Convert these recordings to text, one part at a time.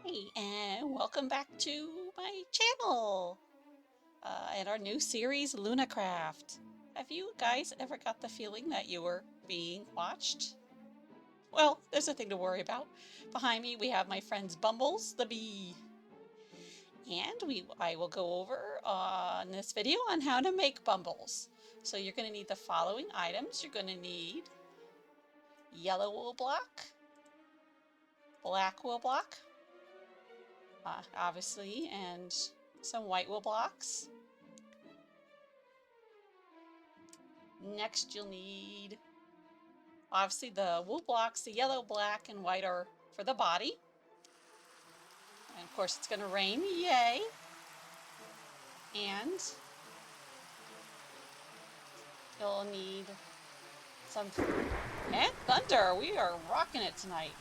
Hi, and welcome back to my channel and our new series, LunaCraft. Have you guys ever got the feeling that you were being watched? Well, there's a thing to worry about. Behind me, we have my friends Bumbles the Bee. And I will go over on this video on how to make bumbles. So you're going to need the following items. You're going to need yellow wool block, black wool block, obviously, and some white wool blocks. Next, you'll need, obviously, the wool blocks. The yellow, black, and white are for the body. And of course, it's going to rain. Yay! And you'll need some, and thunder. We are rocking it tonight.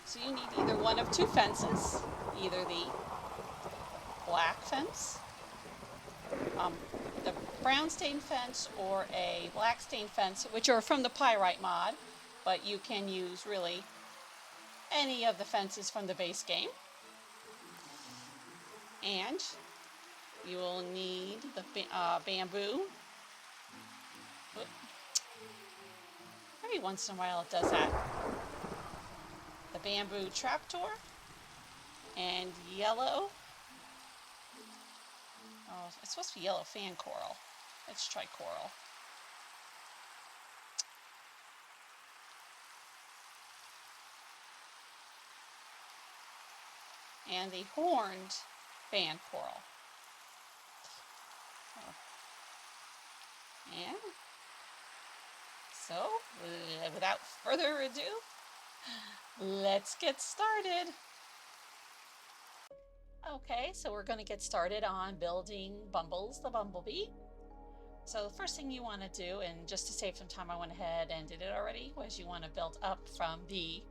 So you need either one of two fences, either the black fence, the brown stain fence, or a black stain fence, which are from the Pyrite mod, but you can use really any of the fences from the base game. And you will need the bamboo. Oop. Every once in a while it does that. The bamboo trapdoor and yellow. Oh, it's supposed to be yellow fan coral. Let's try coral. And the horned fan coral. Oh. And so, without further ado, let's get started. Okay, so we're going to get started on building Bumbles the Bumblebee. So the first thing you want to do, and just to save some time, I went ahead and did it already, was you want to build up from the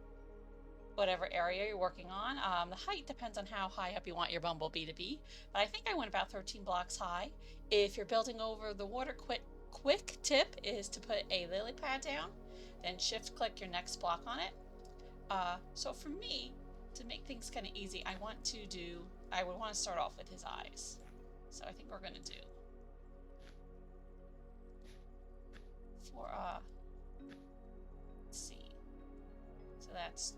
whatever area you're working on. The height depends on how high up you want your bumblebee to be, but I think I went about 13 blocks high. If you're building over the water, quick tip is to put a lily pad down, then shift click your next block on it. So for me, to make things kind of easy, I would want to start off with his eyes. So I think we're going to do for let's see, so that's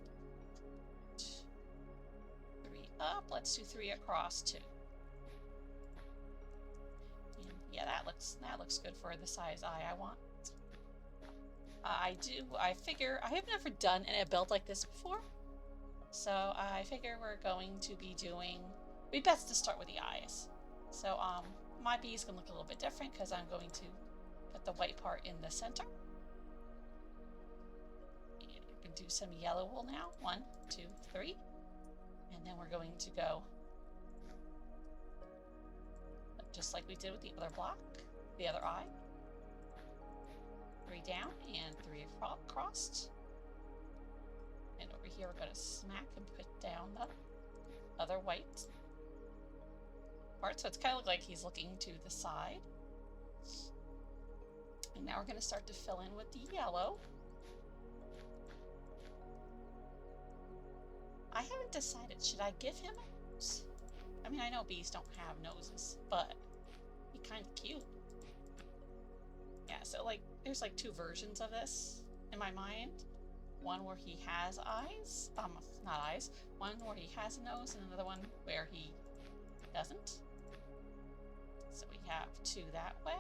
3 up. Let's do 3 across too. And yeah, that looks good for the size eye I want. I figure I have never done a build like this before, so I figure we're going to be doing. It'd be best to start with the eyes. So my bee is going to look a little bit different because I'm going to put the white part in the center. And you can do some yellow wool now. 1, 2, 3. And then we're going to go just like we did with the other block, the other eye. 3 down and 3 across. And over here we're going to smack and put down the other white part. So it's kind of like he's looking to the side. And now we're going to start to fill in with the yellow. I haven't decided, should I give him a nose? I mean, I know bees don't have noses, but he's kind of cute. Yeah, so like, there's like 2 versions of this in my mind. One where he has eyes, not eyes, one where he has a nose, and another one where he doesn't. So we have 2 that way.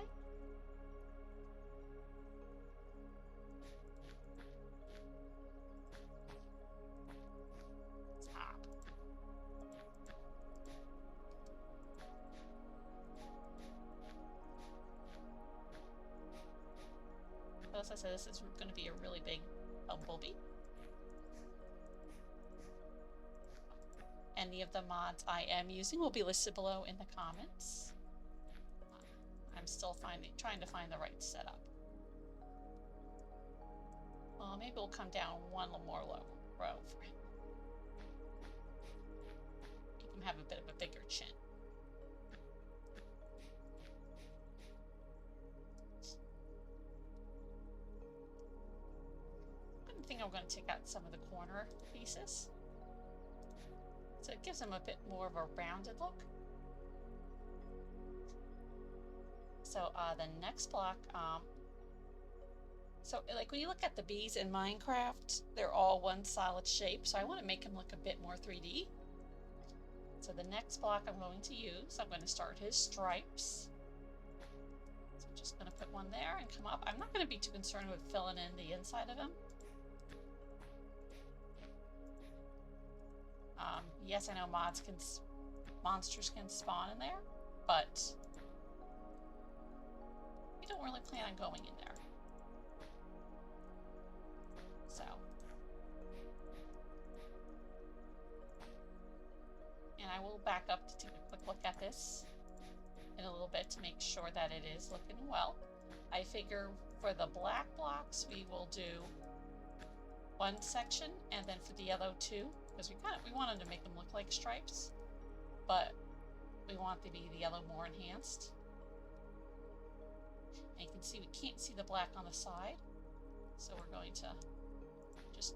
As I said, this is going to be a really big bumblebee. Any of the mods I am using will be listed below in the comments. I'm still trying to find the right setup. Well, maybe we'll come down one more row for him. Make him have a bit of a bigger chin. I think I'm going to take out some of the corner pieces. So it gives them a bit more of a rounded look. So the next block, so like when you look at the bees in Minecraft, they're all one solid shape. So I want to make them look a bit more 3D. So the next block I'm going to use, I'm going to start his stripes. So I'm just going to put one there and come up. I'm not going to be too concerned with filling in the inside of him. Yes, I know monsters can spawn in there, but we don't really plan on going in there. So, and I will back up to take a quick look at this in a little bit to make sure that it is looking well. I figure for the black blocks we will do one section, and then for the yellow two, because we wanted to make them look like stripes, but we want to be the yellow more enhanced. And you can see we can't see the black on the side, so we're going to just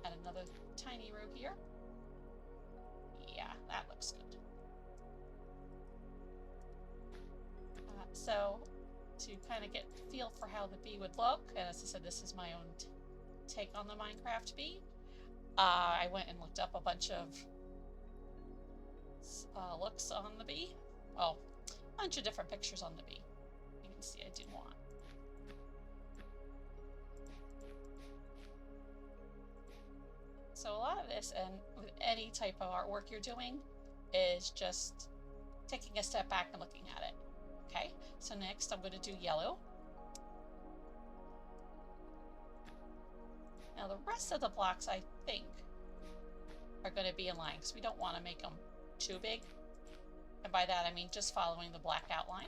add another tiny row here. Yeah, that looks good. So to kind of get the feel for how the bee would look, and as I said, this is my own take on the Minecraft bee. I went and looked up a bunch of looks on the bee. Well, a bunch of different pictures on the bee. You can see I do want. So a lot of this, and with any type of artwork you're doing, is just taking a step back and looking at it. Okay, so next I'm going to do yellow. Now the rest of the blocks, I think, are going to be in line because we don't want to make them too big. And by that I mean just following the black outline.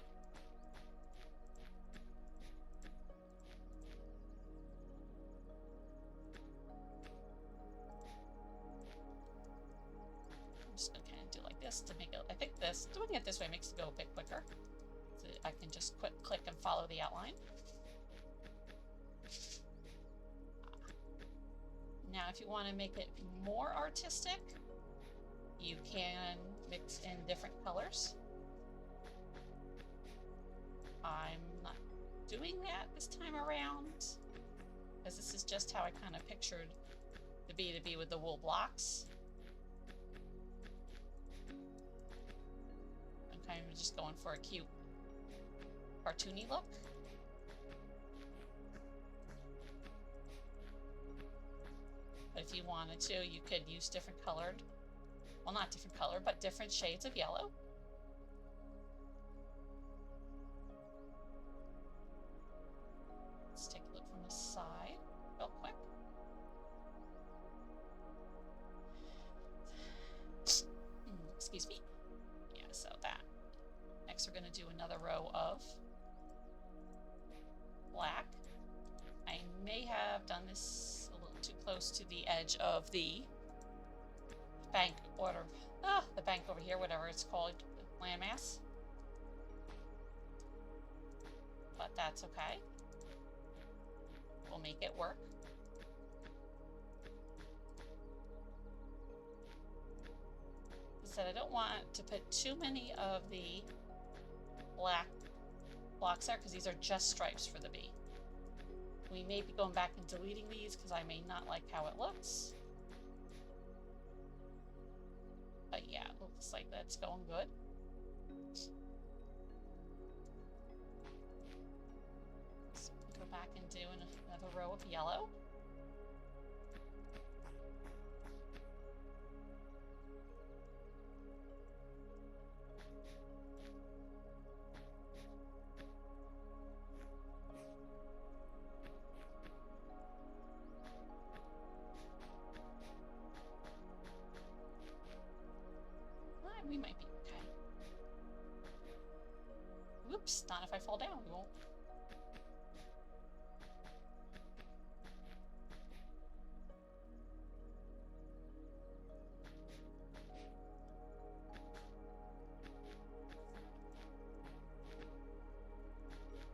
I'm just going to kind of do like this to make it, I think doing it this way makes it go a bit quicker. So I can just click and follow the outline. Now, if you want to make it more artistic, you can mix in different colors. I'm not doing that this time around, because this is just how I kind of pictured the bee to be with the wool blocks. I'm kind of just going for a cute, cartoony look. But if you wanted to, you could use different colored, well, not different color, but different shades of yellow. Let's take a look from the side real quick. Excuse me. Yeah, so that. Next, we're going to do another row of black. I may have done this a little too close to the edge of the bank the bank over here, whatever it's called, landmass. But that's okay. We'll make it work. As I said, I don't want to put too many of the black blocks there because these are just stripes for the bee. We may be going back and deleting these because I may not like how it looks. But yeah, it looks like that's going good. Let's go back and do another row of yellow. We might be okay. Whoops, not if I fall down, we won't.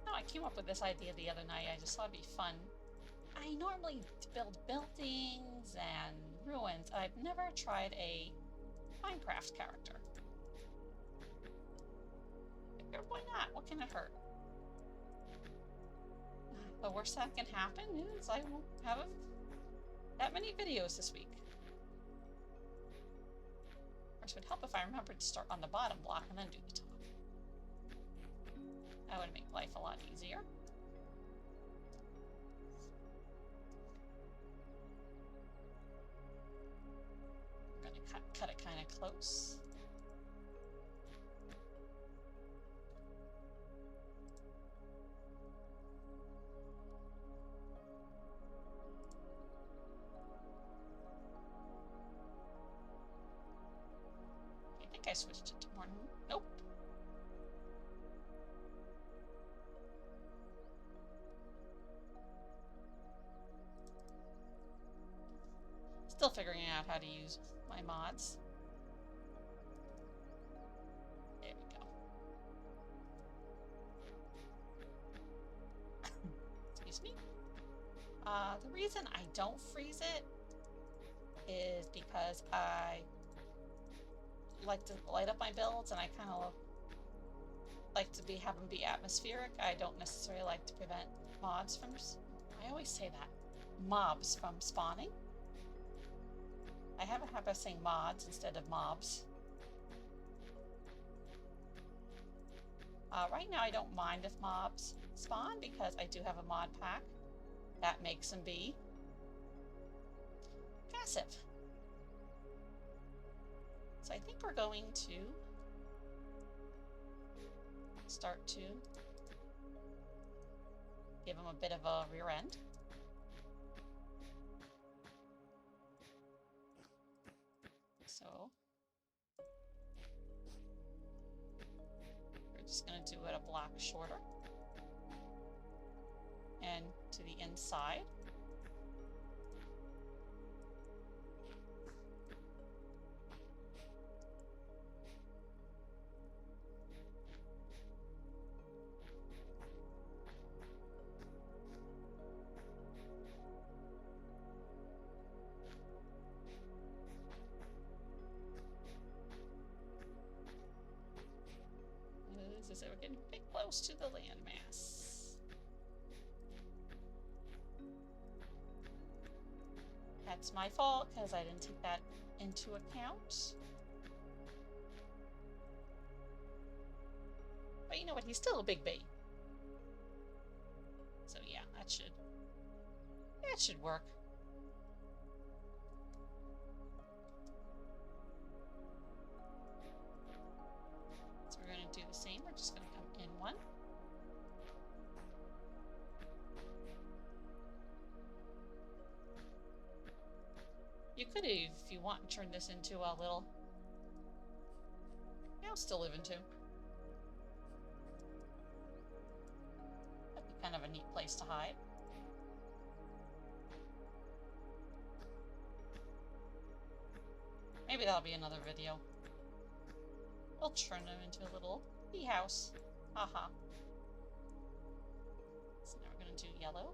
No, I came up with this idea the other night. I just thought it'd be fun. I normally build buildings and ruins. I've never tried a Minecraft character. Figured, why not? What can it hurt? The worst that can happen is I won't have that many videos this week. Of course, it would help if I remembered to start on the bottom block and then do the top. That would make life a lot easier. I'm going to cut it kind of close. I think I switched it to more. Nope. Still figuring out how to use my mods. There we go. Excuse me. The reason I don't freeze it is because I like to light up my builds, and I kind of like to have them be atmospheric. I don't necessarily like to prevent mods from, I always say that, mobs from spawning. I have a habit of saying mods instead of mobs. Right now I don't mind if mobs spawn because I do have a mod pack that makes them be passive. So I think we're going to start to give them a bit of a rear end. So we're just going to do it a block shorter and to the inside. So we're getting a bit close to the landmass. That's my fault because I didn't take that into account. But you know what? He's still a big bee. So yeah, that should work. So we're going to do the same. We're just going to come in one. You could have, if you want, turn this into a little... Yeah, I'll still live in two. That'd be kind of a neat place to hide. Maybe that'll be another video. We'll turn them into a little bee house. Haha. So now we're going to do yellow.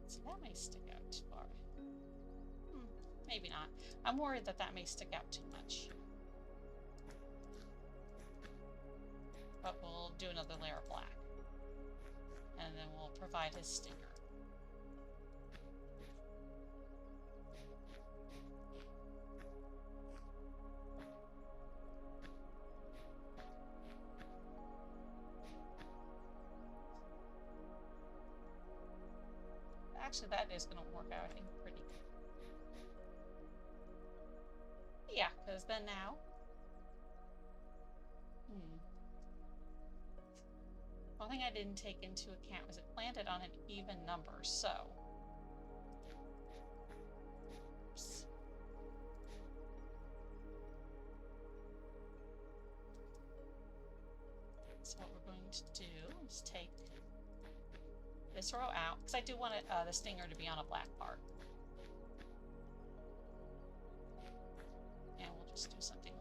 So that may stick out too far. Maybe not. I'm worried that that may stick out too much. But we'll do another layer of black. And then we'll provide his stinger. Actually, that is going to work out, I think, pretty good. Yeah, because then now... One thing I didn't take into account was it planted on an even number, so... Oops. So what we're going to do is take this row out, because I do want it, the stinger to be on a black part. And we'll just do something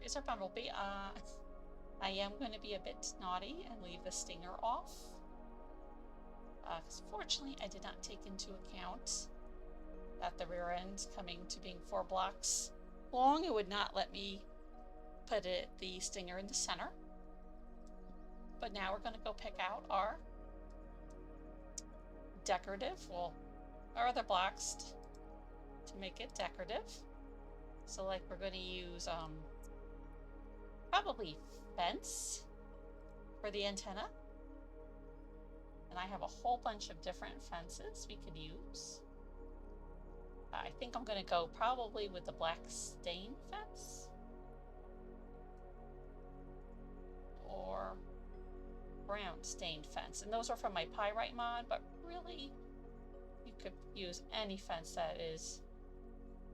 is our bumblebee. I am going to be a bit naughty and leave the stinger off. Because fortunately, I did not take into account that the rear end coming to being 4 blocks long, it would not let me put the stinger in the center. But now we're going to go pick out our decorative, well, our other blocks to make it decorative. So like we're going to use probably fence for the antenna. And I have a whole bunch of different fences we could use. I think I'm going to go probably with the black stain fence. Or brown stained fence. And those are from my pyrite mod, but really you could use any fence that is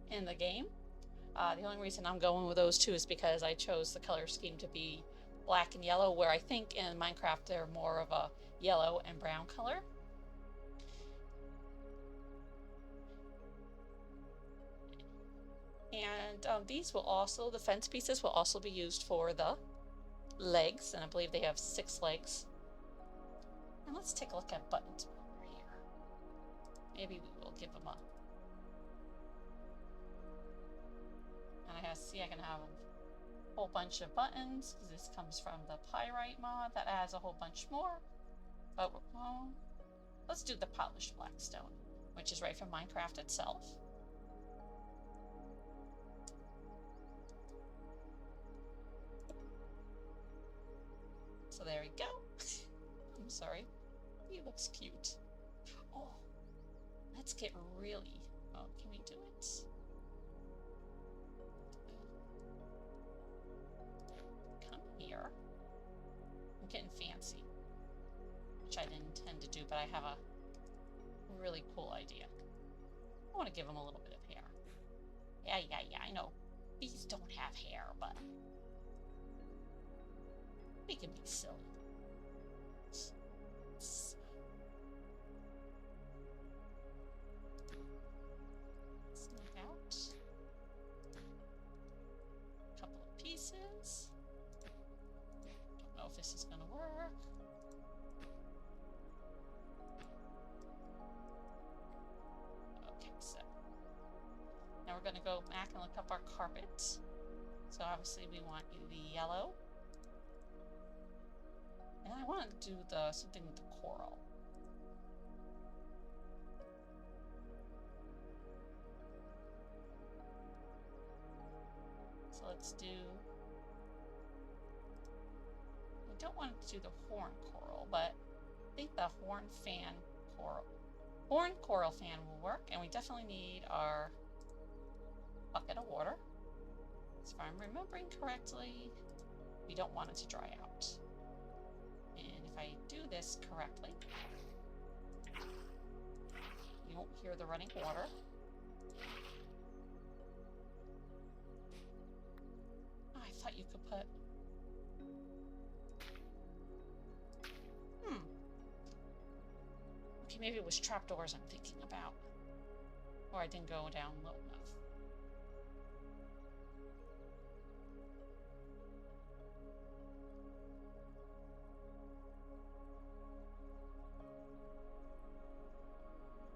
in the game. The only reason I'm going with those two is because I chose the color scheme to be black and yellow, where I think in Minecraft they're more of a yellow and brown color. And these will also, the fence pieces will also be used for the legs, and I believe they have 6 legs. And let's take a look at buttons over here. Maybe we will give them a... And I can have a whole bunch of buttons, because this comes from the pyrite mod that adds a whole bunch more. But let's do the polished black stone, which is right from Minecraft itself. So there we go. I'm sorry. He looks cute. Oh, let's get really... Oh, can we do it? Come here. I'm getting fancy, which I didn't intend to do, but I have a really cool idea. I want to give him a little bit of hair. Yeah, I know. Bees don't have hair, but we can be silly. Sneak out. A couple of pieces. Don't know if this is going to work. Okay, so now we're going to go back and look up our carpet. So obviously we want the yellow. And I want to do something with the coral. So let's do... I don't want to do the horn coral, but I think the horn coral fan will work, and we definitely need our bucket of water. So if I'm remembering correctly, we don't want it to dry out. And if I do this correctly, you won't hear the running water. Oh, I thought you could put... Okay, maybe it was trapdoors I'm thinking about. Or I didn't go down low enough.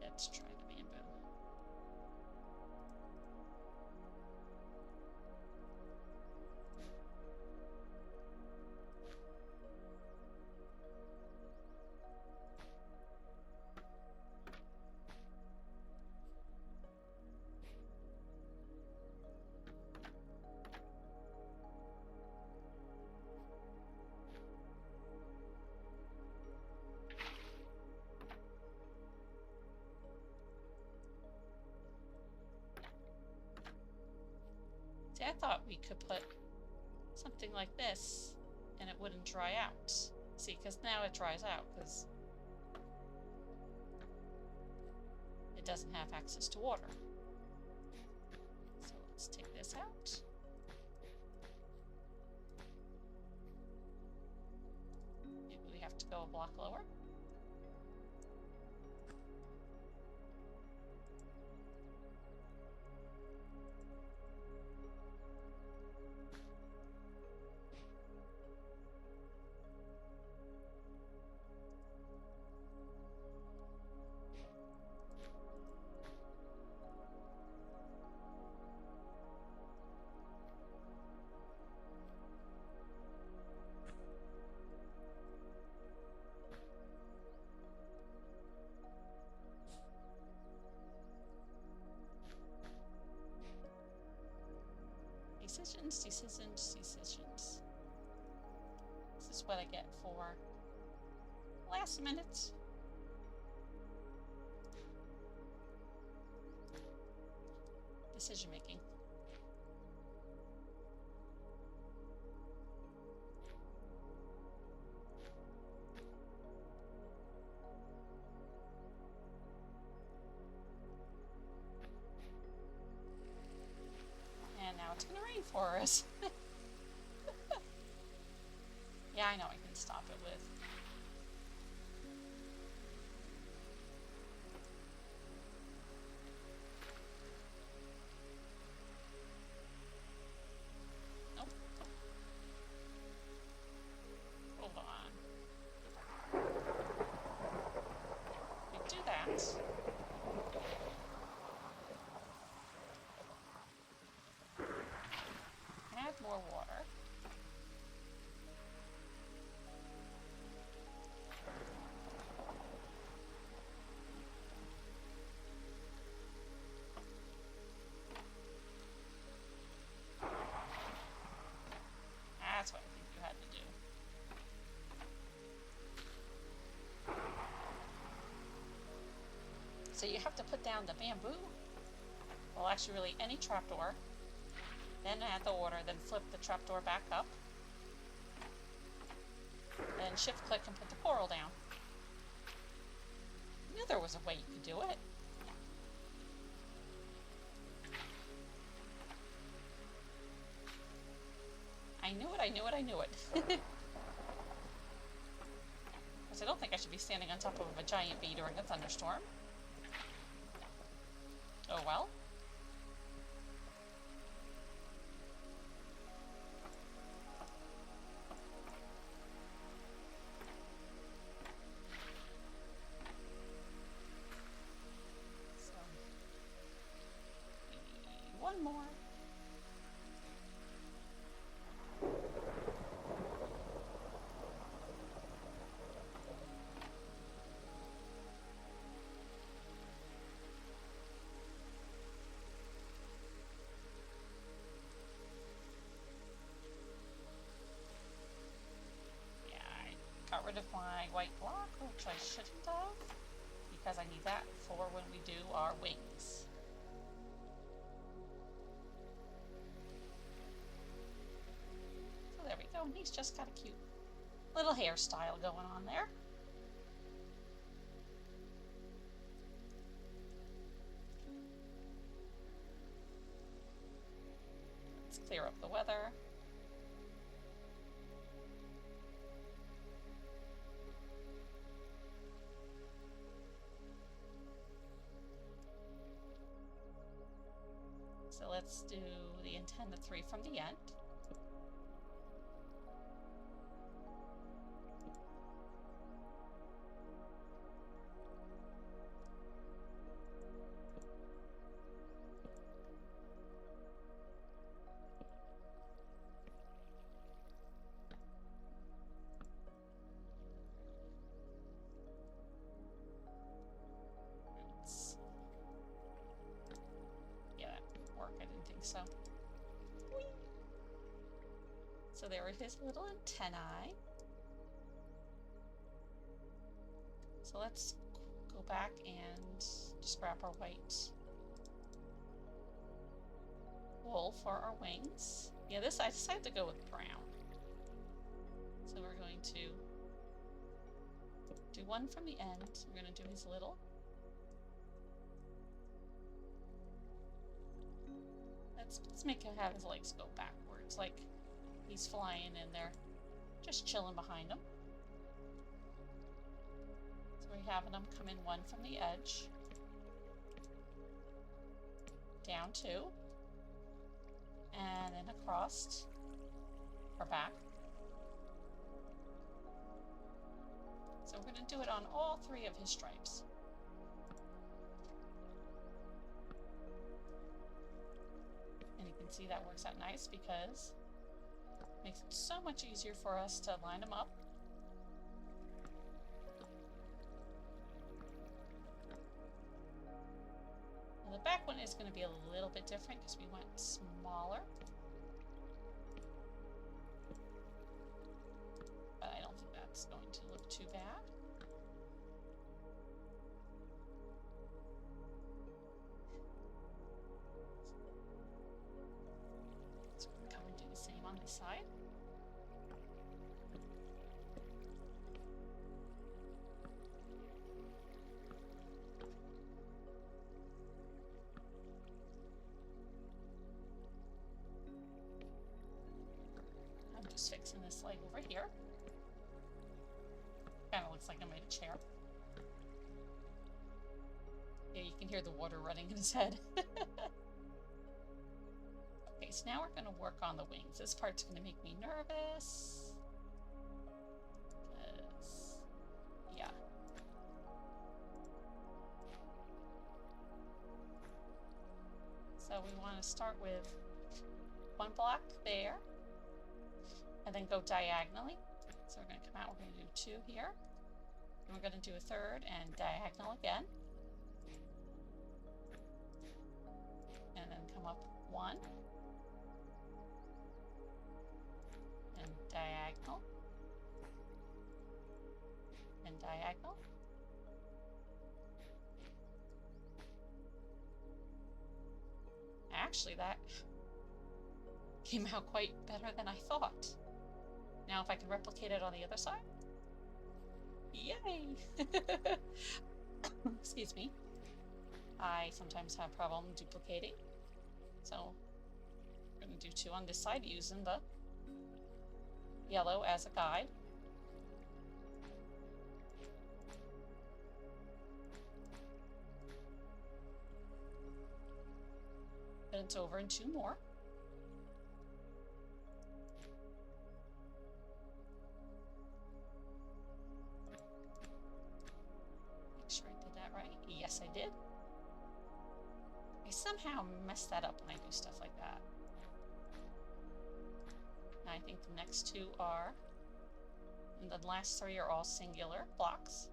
Let's try the bamboo. See, I thought we could put something like this and it wouldn't dry out. See, because now it dries out because it doesn't have access to water. So let's take this out. Maybe we have to go a block lower. Decisions, decisions, decisions. This is what I get for last minute. Decision making. And now it's gonna rain for us. Yeah, I know I can stop it with. Nope. Hold on. We do that. Add more water. That's what I think you had to do. So you have to put down the bamboo. Well, actually, really any trapdoor. Then add the water, then flip the trapdoor back up. Then shift click and put the coral down. I knew there was a way you could do it. I knew it, I knew it, I knew it. Because I don't think I should be standing on top of a giant bee during a thunderstorm. Oh well. So, maybe one more. Got rid of my white block, which I shouldn't have, because I need that for when we do our wings. So there we go. He's just got a cute little hairstyle going on there. Let's clear up the weather. So let's do the intended 3 from the end. So, whee! So there are his little antennae. So let's go back and just grab our white wool for our wings. Yeah, this I decided to go with brown. So we're going to do one from the end. We're going to do his little. Let's make him have his legs go backwards, like he's flying and they're just chilling behind him. So we're having them come in one from the edge, down 2, and then across or back. So we're going to do it on all 3 of his stripes. See, that works out nice because it makes it so much easier for us to line them up. And the back one is going to be a little bit different because we went smaller. this side. I'm just fixing this leg over here. Kind of looks like I made a chair. Yeah, you can hear the water running in his head. Okay, so now we're going to work on the wings. This part's going to make me nervous. Yeah. So we want to start with one block there, and then go diagonally. So we're going to come out, we're going to do two here, and we're going to do a third and diagonal again. And then come up one, and diagonal, and diagonal. Actually, that came out quite better than I thought. Now if I can replicate it on the other side. Yay! Excuse me. I sometimes have problem duplicating. So we're going to do two on this side using the yellow as a guide. Then it's over in two more. Make sure I did that right. Yes, I did. I somehow mess that up when I do stuff like that. And I think the next two are, and the last three are all singular blocks.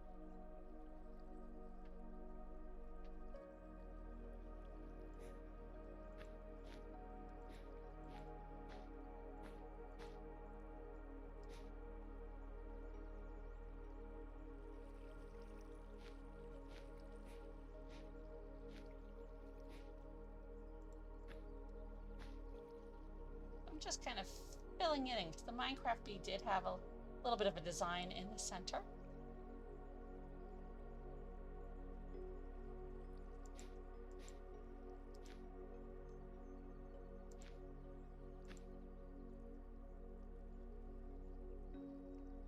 Just kind of filling it in because the Minecraft bee did have a little bit of a design in the center.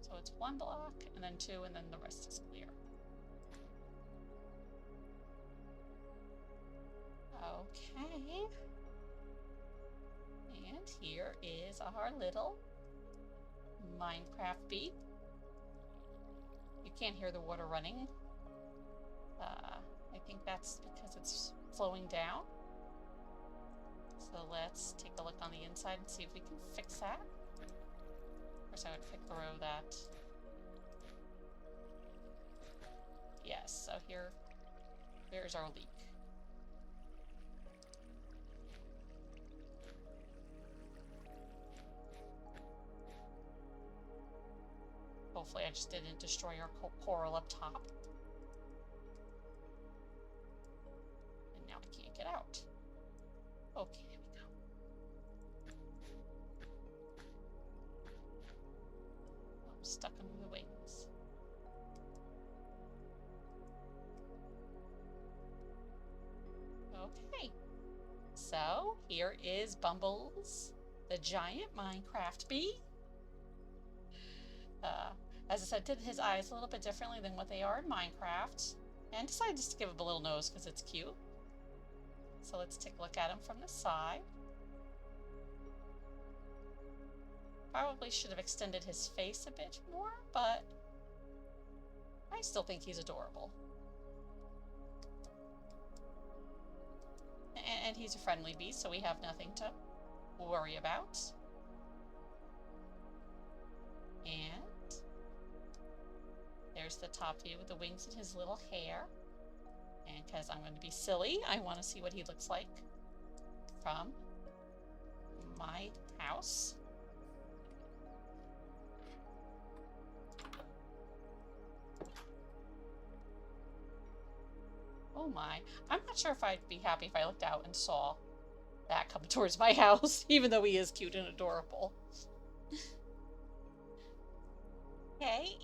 So it's one block and then two, and then the rest is clear. Okay. And here is our little Minecraft bee. You can't hear the water running. I think that's because it's flowing down. So let's take a look on the inside and see if we can fix that. First I would pick the row that... Yes, so here's our leak. Hopefully I just didn't destroy our coral up top. And now I can't get out. Okay, there we go. I'm stuck under the wings. Okay. So here is Bumbles, the giant Minecraft bee. As I said, did his eyes a little bit differently than what they are in Minecraft, and decided just to give him a little nose because it's cute. So let's take a look at him from the side. Probably should have extended his face a bit more, but I still think he's adorable. And he's a friendly beast, so we have nothing to worry about. And there's the top view with the wings and his little hair. And because I'm going to be silly, I want to see what he looks like from my house. Oh my. I'm not sure if I'd be happy if I looked out and saw back coming towards my house, even though he is cute and adorable. Okay,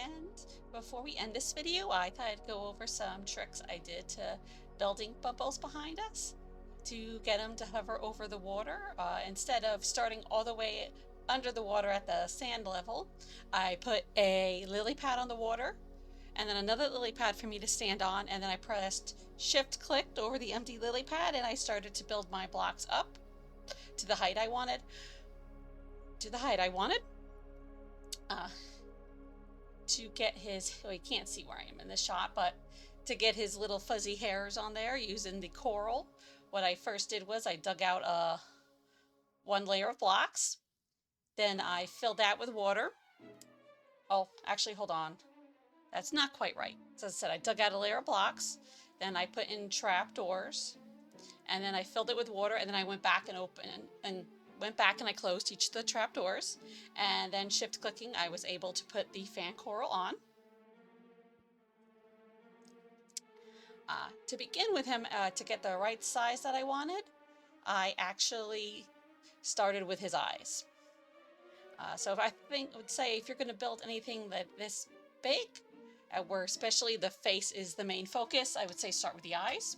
and before we end this video, I thought I'd go over some tricks I did to building bubbles behind us to get them to hover over the water. Instead of starting all the way under the water at the sand level, I put a lily pad on the water and then another lily pad for me to stand on, and then I pressed shift clicked over the empty lily pad and I started to build my blocks up to the height I wanted. Uh, to get his, well, you can't see where I am in this shot, but to get his little fuzzy hairs on there using the coral, what I first did was I dug out one layer of blocks. Then I filled that with water. Oh, actually, hold on. That's not quite right. So as I said, I dug out a layer of blocks. Then I put in trapdoors. And then I filled it with water. And then I went back and I closed each of the trapdoors. And then shift clicking, I was able to put the fan coral on. To begin with him, to get the right size that I wanted, I actually started with his eyes. So if I would say if you're going to build anything that this big, where especially the face is the main focus, I would say start with the eyes.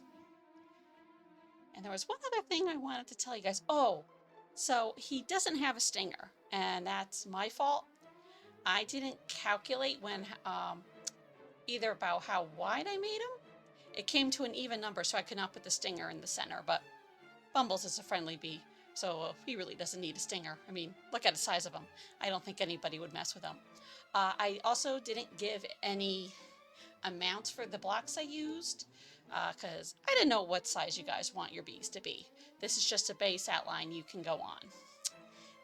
And there was one other thing I wanted to tell you guys. Oh, so he doesn't have a stinger, and that's my fault. I didn't calculate when either about how wide I made him. It came to an even number, so I could not put the stinger in the center, but Bumbles is a friendly bee, so he really doesn't need a stinger. I mean, look at the size of him. I don't think anybody would mess with him. I also didn't give any amounts for the blocks I used, because I didn't know what size you guys want your bees to be. This is just a base outline you can go on.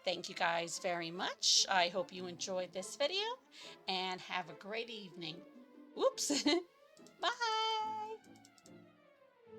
Thank you guys very much. I hope you enjoyed this video, and have a great evening. Oops. Bye.